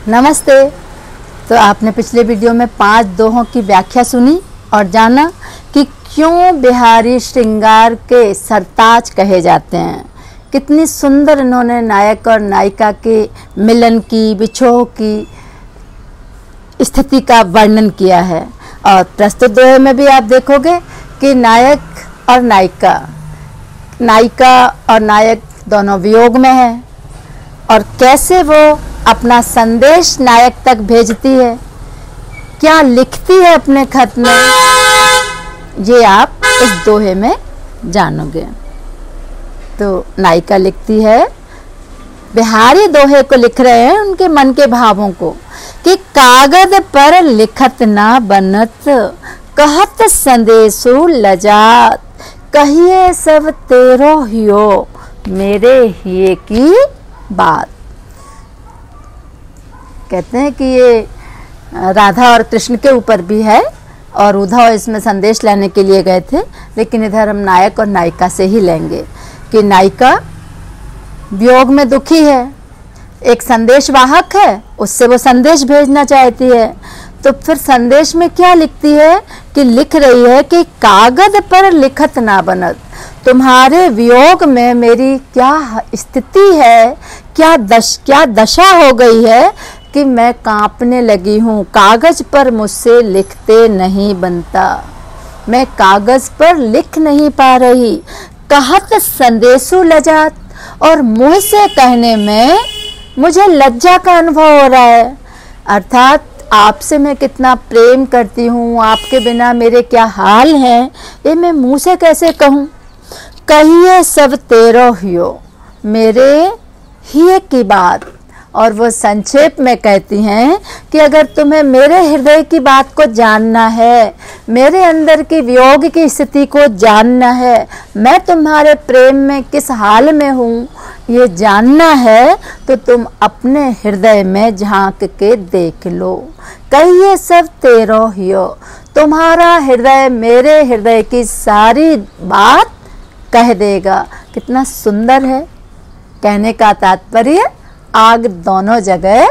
नमस्ते। तो आपने पिछले वीडियो में 5 दोहों की व्याख्या सुनी और जाना कि क्यों बिहारी श्रृंगार के सरताज कहे जाते हैं। कितनी सुंदर इन्होंने नायक और नायिका के मिलन की, विछोह की स्थिति का वर्णन किया है। और प्रस्तुत दोहे में भी आप देखोगे कि नायक और नायक दोनों वियोग में है और कैसे वो अपना संदेश नायक तक भेजती है, क्या लिखती है अपने खत में, ये आप इस दोहे में जानोगे। तो नायिका लिखती है, बिहारी दोहे को लिख रहे हैं उनके मन के भावों को, कि कागज पर लिखत ना बनत, कहत संदेशो लजात, कहिए सब तेरो हियो, मेरे हिये की बात। कहते हैं कि ये राधा और कृष्ण के ऊपर भी है और उद्धव इसमें संदेश लेने के लिए गए थे, लेकिन इधर हम नायक और नायिका से ही लेंगे कि नायिका वियोग में दुखी है, एक संदेश वाहक है, उससे वो संदेश भेजना चाहती है। तो फिर संदेश में क्या लिखती है कि लिख रही है कि कागज पर लिखत ना बनत, तुम्हारे वियोग में मेरी क्या स्थिति है, क्या दशा हो गई है कि मैं कांपने लगी हूँ, कागज पर मुझसे लिखते नहीं बनता, मैं कागज पर लिख नहीं पा रही। कहत संदेशो लजात, और मुंह से कहने में मुझे लज्जा का अनुभव हो रहा है, अर्थात आपसे मैं कितना प्रेम करती हूँ, आपके बिना मेरे क्या हाल हैं, ये मैं मुंह से कैसे कहूँ। कहिए सब तेरो हियो, मेरे हिये की बात। और वो संक्षेप में कहती हैं कि अगर तुम्हें मेरे हृदय की बात को जानना है, मेरे अंदर की वियोग की स्थिति को जानना है, मैं तुम्हारे प्रेम में किस हाल में हूँ ये जानना है, तो तुम अपने हृदय में झांक के देख लो। कहिए सब तेरो हियो, तुम्हारा हृदय मेरे हृदय की सारी बात कह देगा। कितना सुंदर है। कहने का तात्पर्य, आग दोनों जगह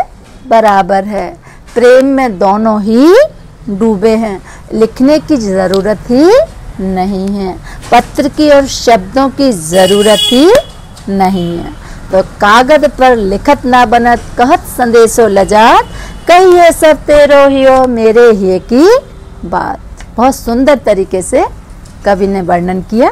बराबर है, प्रेम में दोनों ही डूबे हैं, लिखने की ज़रूरत ही नहीं है, पत्र की और शब्दों की ज़रूरत ही नहीं है। तो कागज पर लिखत ना बनत, कहत संदेशो लजात, कहिए सब तेरो हियो, मेरे हिये की बात। बहुत सुंदर तरीके से कवि ने वर्णन किया।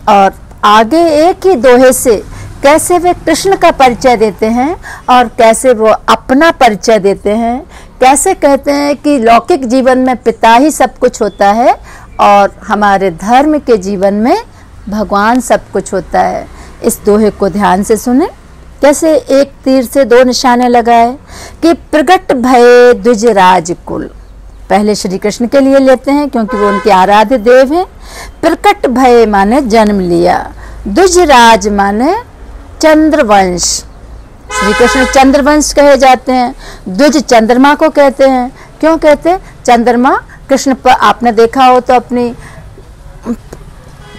और आगे एक ही दोहे से कैसे वे कृष्ण का परिचय देते हैं और कैसे वो अपना परिचय देते हैं, कैसे कहते हैं कि लौकिक जीवन में पिता ही सब कुछ होता है और हमारे धर्म के जीवन में भगवान सब कुछ होता है। इस दोहे को ध्यान से सुने, कैसे एक तीर से 2 निशाने लगाए कि प्रगट भये द्विज राजकुल। पहले श्री कृष्ण के लिए लेते हैं क्योंकि वो उनके आराध्य देव हैं। प्रकट भये माने जन्म लिया, द्विजराज माने चंद्रवंश। श्री कृष्ण चंद्रवंश कहे जाते हैं। द्विज चंद्रमा को कहते हैं। क्यों कहते हैं? चंद्रमा कृष्ण पर आपने देखा हो तो अपनी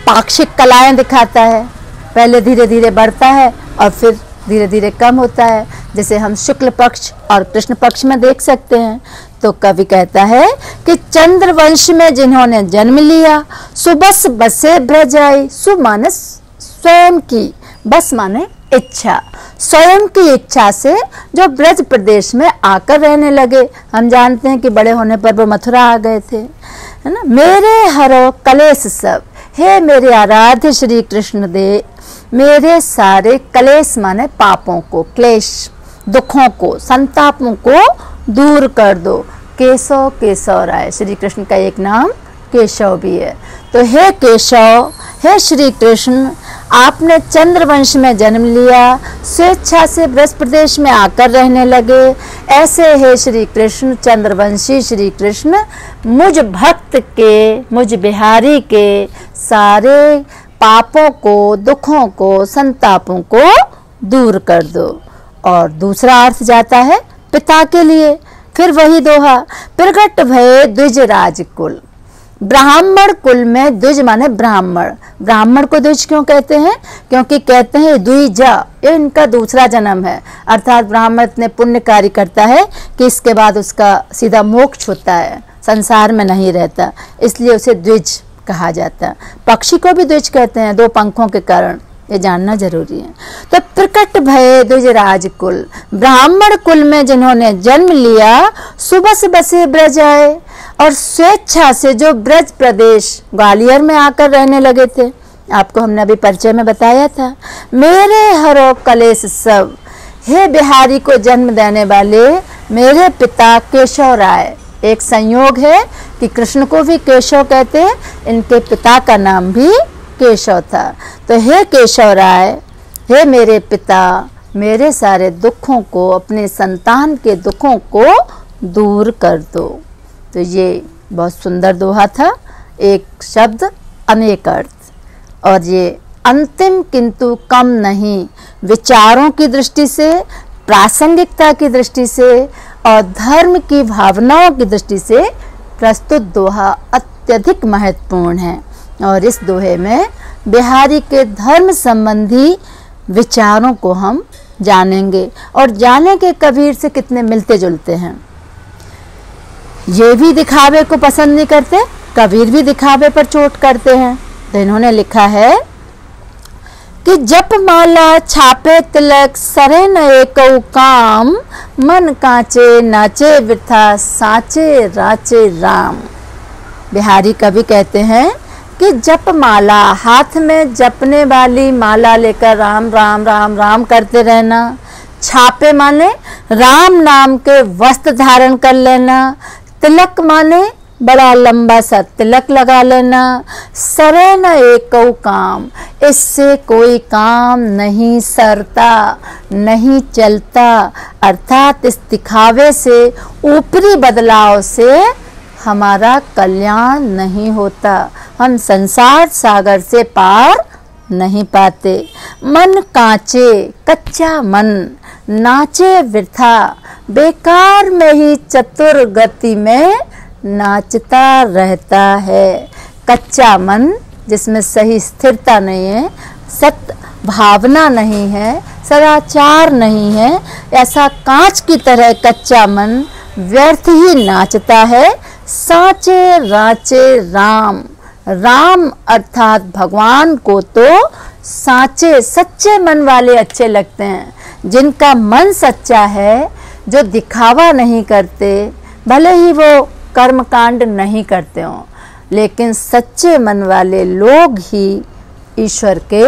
पाक्षिक कलाएं दिखाता है, पहले धीरे धीरे बढ़ता है और फिर धीरे धीरे कम होता है, जैसे हम शुक्ल पक्ष और कृष्ण पक्ष में देख सकते हैं। तो कवि कहता है कि चंद्रवंश में जिन्होंने जन्म लिया, सुबस बसे ब्रज आई। सु माने स्वयं की, बस माने इच्छा, स्वयं की इच्छा से जो ब्रज प्रदेश में आकर रहने लगे। हम जानते हैं कि बड़े होने पर वो मथुरा आ गए थे, है ना। मेरे हरो कलेश सब, हे मेरे आराध्य श्री कृष्ण दे मेरे सारे कलेश माने पापों को, क्लेश दुखों को, संतापों को दूर कर दो। केशव केशव राय, श्री कृष्ण का एक नाम केशव भी है। तो हे केशव, हे श्री कृष्ण, आपने चंद्रवंश में जन्म लिया, स्वेच्छा से ब्रज प्रदेश में आकर रहने लगे। ऐसे हे श्री कृष्ण, चंद्रवंशी श्री कृष्ण, मुझ भक्त के, मुझ बिहारी के सारे पापों को, दुखों को, संतापों को दूर कर दो। और दूसरा अर्थ जाता है पिता के लिए, फिर वही दोहा, प्रकट भये द्विज राज कुल। ब्राह्मण कुल में द्विज माने ब्राह्मण। ब्राह्मण को द्विज क्यों कहते हैं? क्योंकि कहते हैं द्विज, ये इनका दूसरा जन्म है, अर्थात ब्राह्मण इतने पुण्य कार्य करता है कि इसके बाद उसका सीधा मोक्ष होता है, संसार में नहीं रहता, इसलिए उसे द्विज कहा जाता है। पक्षी को भी द्विज कहते हैं, दो पंखों के कारण, ये जानना जरूरी है। तो प्रकट भये द्विज राज कुल, ब्राह्मण कुल में जिन्होंने जन्म लिया, सुबस बसे ब्रज आए, और स्वेच्छा से जो ब्रज प्रदेश ग्वालियर में आकर रहने लगे थे, आपको हमने अभी परिचय में बताया था। मेरे हरो कलेश सब, हे बिहारी को जन्म देने वाले मेरे पिता केशव राय। एक संयोग है कि कृष्ण को भी केशव कहते हैं, इनके पिता का नाम भी केशव था। तो हे केशव राय, हे मेरे पिता, मेरे सारे दुखों को, अपने संतान के दुखों को दूर कर दो। तो ये बहुत सुंदर दोहा था, एक शब्द अनेक अर्थ, और ये अंतिम किंतु कम नहीं, विचारों की दृष्टि से, प्रासंगिकता की दृष्टि से और धर्म की भावनाओं की दृष्टि से प्रस्तुत दोहा अत्यधिक महत्वपूर्ण है। और इस दोहे में बिहारी के धर्म संबंधी विचारों को हम जानेंगे, और जाने के कबीर से कितने मिलते जुलते हैं। ये भी दिखावे को पसंद नहीं करते, कबीर भी दिखावे पर चोट करते हैं। तो इन्होंने लिखा है कि जप माला छापे तिलक, सरे न एकौ काम, मन कांचे नाचे वृथा, साचे राचे राम। बिहारी कवि कहते हैं कि जप माला, हाथ में जपने वाली माला लेकर राम राम राम राम करते रहना। छापे माने राम नाम के वस्त्र धारण कर लेना। तिलक माने बड़ा लंबा सा तिलक लगा लेना। सरे न एकौ काम, इससे कोई काम नहीं सरता, नहीं चलता, अर्थात इस दिखावे से, ऊपरी बदलाव से हमारा कल्याण नहीं होता, हम संसार सागर से पार नहीं पाते। मन कांचे, कच्चा मन, नाचे वृथा, बेकार में ही चतुर गति में नाचता रहता है। कच्चा मन जिसमें सही स्थिरता नहीं है, सत भावना नहीं है, सदाचार नहीं है, ऐसा कांच की तरह कच्चा मन व्यर्थ ही नाचता है। साचे राचे राम, राम अर्थात भगवान को तो साचे सच्चे मन वाले अच्छे लगते हैं, जिनका मन सच्चा है, जो दिखावा नहीं करते, भले ही वो कर्मकांड नहीं करते हों, लेकिन सच्चे मन वाले लोग ही ईश्वर के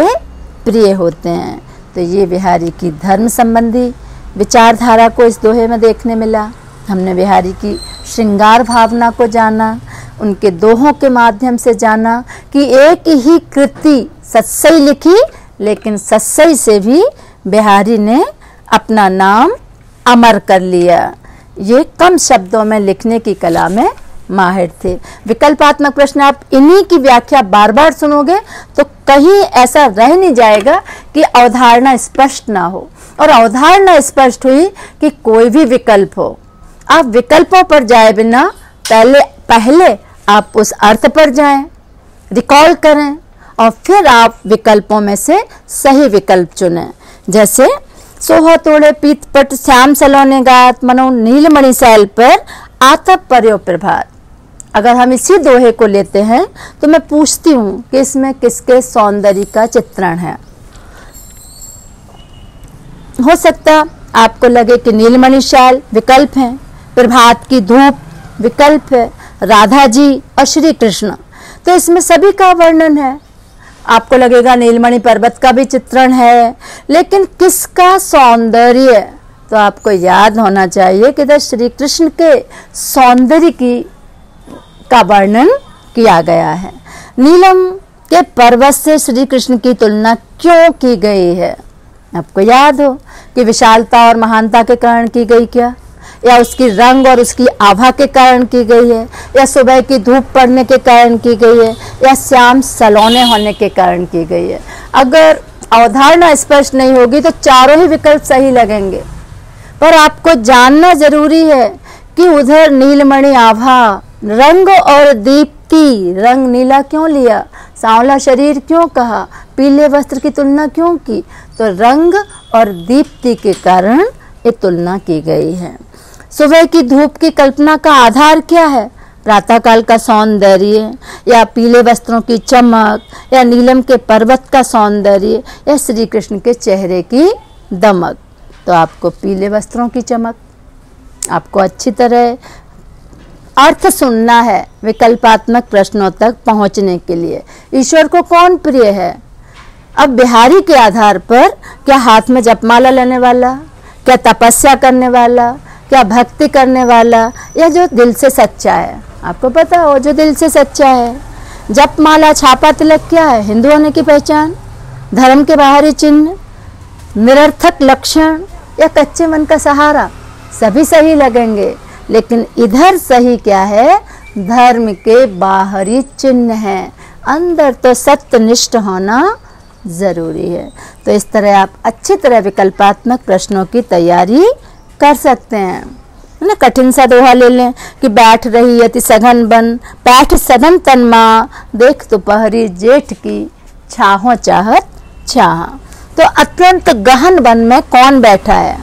प्रिय होते हैं। तो ये बिहारी की धर्म संबंधी विचारधारा को इस दोहे में देखने मिला। हमने बिहारी की श्रृंगार भावना को जाना, उनके दोहों के माध्यम से जाना कि एक ही कृति सत्सई लिखी, लेकिन सत्सई से भी बिहारी ने अपना नाम अमर कर लिया। ये कम शब्दों में लिखने की कला में माहिर थे। विकल्पात्मक प्रश्न आप इन्हीं की व्याख्या बार बार सुनोगे तो कहीं ऐसा रह नहीं जाएगा कि अवधारणा स्पष्ट ना हो, और अवधारणा स्पष्ट हुई कि कोई भी विकल्प हो, आप विकल्पों पर जाए बिना पहले आप उस अर्थ पर जाएं, रिकॉल करें, और फिर आप विकल्पों में से सही विकल्प चुनें। जैसे सोहा तोड़े पीतपट, श्याम सलोने गात, मनो नीलमणि सैल पर, आतप पर्यो प्रभात। अगर हम इसी दोहे को लेते हैं तो मैं पूछती हूँ कि इसमें किसके सौंदर्य का चित्रण है। हो सकता आपको लगे कि नीलमणि शैल विकल्प है, प्रभात की धूप विकल्प है, राधा जी और श्री कृष्ण, तो इसमें सभी का वर्णन है। आपको लगेगा नीलमणि पर्वत का भी चित्रण है, लेकिन किसका सौंदर्य, तो आपको याद होना चाहिए कि इधर श्री कृष्ण के सौंदर्य का वर्णन किया गया है। नीलम के पर्वत से श्री कृष्ण की तुलना क्यों की गई है? आपको याद हो कि विशालता और महानता के कारण की गई क्या, या उसकी रंग और उसकी आभा के कारण की गई है, या सुबह की धूप पड़ने के कारण की गई है, या श्याम सलोने होने के कारण की गई है। अगर अवधारणा स्पष्ट नहीं होगी तो चारों ही विकल्प सही लगेंगे, पर आपको जानना जरूरी है कि उधर नीलमणि आभा रंग और दीप्ति, रंग नीला क्यों लिया, सांवला शरीर क्यों कहा, पीले वस्त्र की तुलना क्यों की, तो रंग और दीप्ति के कारण ये तुलना की गई है। सुबह की धूप की कल्पना का आधार क्या है, प्रातःकाल का सौंदर्य या पीले वस्त्रों की चमक या नीलम के पर्वत का सौंदर्य या श्री कृष्ण के चेहरे की दमक। तो आपको पीले वस्त्रों की चमक, आपको अच्छी तरह अर्थ सुनना है विकल्पात्मक प्रश्नों तक पहुंचने के लिए। ईश्वर को कौन प्रिय है? अब बिहारी के आधार पर, क्या हाथ में जपमाला लेने वाला, क्या तपस्या करने वाला, क्या भक्ति करने वाला, या जो दिल से सच्चा है। आपको पता हो जो दिल से सच्चा है। जपमाला, छापा, तिलक क्या है? हिंदू होने की पहचान, धर्म के बाहरी चिन्ह, निरर्थक लक्षण या कच्चे मन का सहारा, सभी सही लगेंगे। लेकिन इधर सही क्या है? धर्म के बाहरी चिन्ह है, अंदर तो सत्यनिष्ठ होना जरूरी है। तो इस तरह आप अच्छी तरह विकल्पात्मक प्रश्नों की तैयारी कर सकते हैं ना। कठिन सा दोहा ले लें कि बैठ रही अति सघन बन, बैठ सघन तन माँ, देख दोपहरी जेठ की छाहों चाहत छाह। तो अत्यंत गहन वन में कौन बैठा है?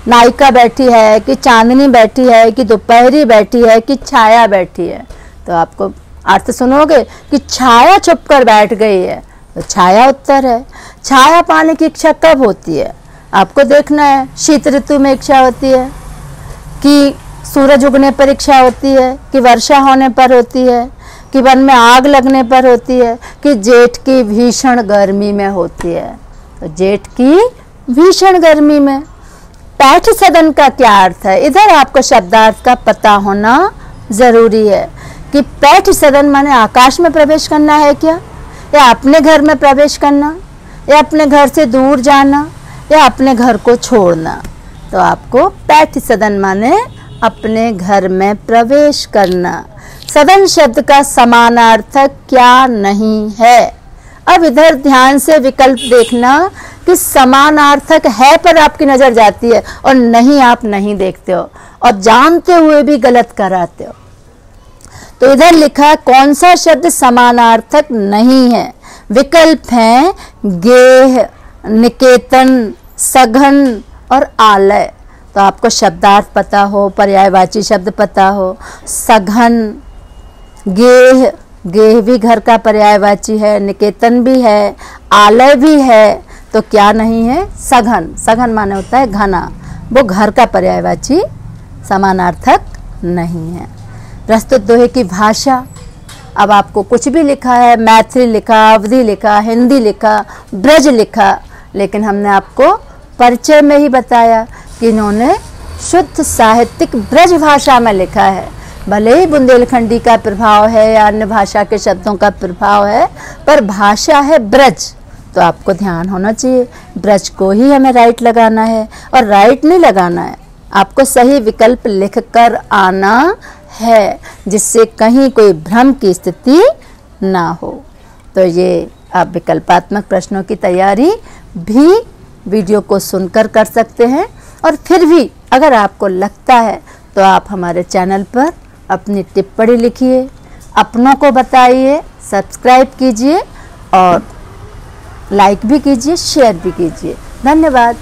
नायिका बैठी है कि चांदनी बैठी है कि दोपहरी बैठी है कि छाया बैठी है? तो आपको अर्थ सुनोगे कि छाया छुपकर बैठ गई है, तो छाया उत्तर है। छाया पाने की इच्छा कब होती है? आपको देखना है। शीत ऋतु में इच्छा होती है कि सूरज उगने पर इच्छा होती है, कि वर्षा होने पर होती है, कि वन में आग लगने पर होती है, कि जेठ की भीषण गर्मी में होती है। तो जेठ की भीषण गर्मी में। बैठ सदन का क्या अर्थ है? इधर आपको शब्दार्थ का पता होना जरूरी है कि बैठ सदन माने आकाश में प्रवेश करना है क्या, या अपने घर में प्रवेश करना, या अपने घर से दूर जाना, या अपने घर को छोड़ना। तो आपको बैठ सदन माने अपने घर में प्रवेश करना। सदन शब्द का समानार्थक क्या नहीं है? अब इधर ध्यान से विकल्प देखना कि समानार्थक है पर आपकी नजर जाती है और नहीं, आप नहीं देखते हो और जानते हुए भी गलत कराते हो। तो इधर लिखा कौन सा शब्द समानार्थक नहीं है? विकल्प हैं गेह, निकेतन, सघन और आलय। तो आपको शब्दार्थ पता हो, पर्यायवाची शब्द पता हो। सघन, गेह, गेह भी घर का पर्यायवाची है, निकेतन भी है, आलय भी है। तो क्या नहीं है? सघन। सघन माने होता है घना, वो घर का पर्यायवाची समानार्थक नहीं है। प्रस्तुत दोहे की भाषा, अब आपको कुछ भी लिखा है, मैथिली लिखा, अवधी लिखा, हिंदी लिखा, ब्रज लिखा, लेकिन हमने आपको परिचय में ही बताया कि इन्होंने शुद्ध साहित्यिक ब्रज भाषा में लिखा है। भले ही बुंदेलखंडी का प्रभाव है या अन्य भाषा के शब्दों का प्रभाव है, पर भाषा है ब्रज। तो आपको ध्यान होना चाहिए, ब्रज को ही हमें राइट लगाना है, और राइट नहीं लगाना है, आपको सही विकल्प लिख कर आना है, जिससे कहीं कोई भ्रम की स्थिति ना हो। तो ये आप विकल्पात्मक प्रश्नों की तैयारी भी वीडियो को सुनकर कर सकते हैं। और फिर भी अगर आपको लगता है तो आप हमारे चैनल पर अपनी टिप्पणी लिखिए, अपनों को बताइए, सब्सक्राइब कीजिए और लाइक भी कीजिए, शेयर भी कीजिए। धन्यवाद।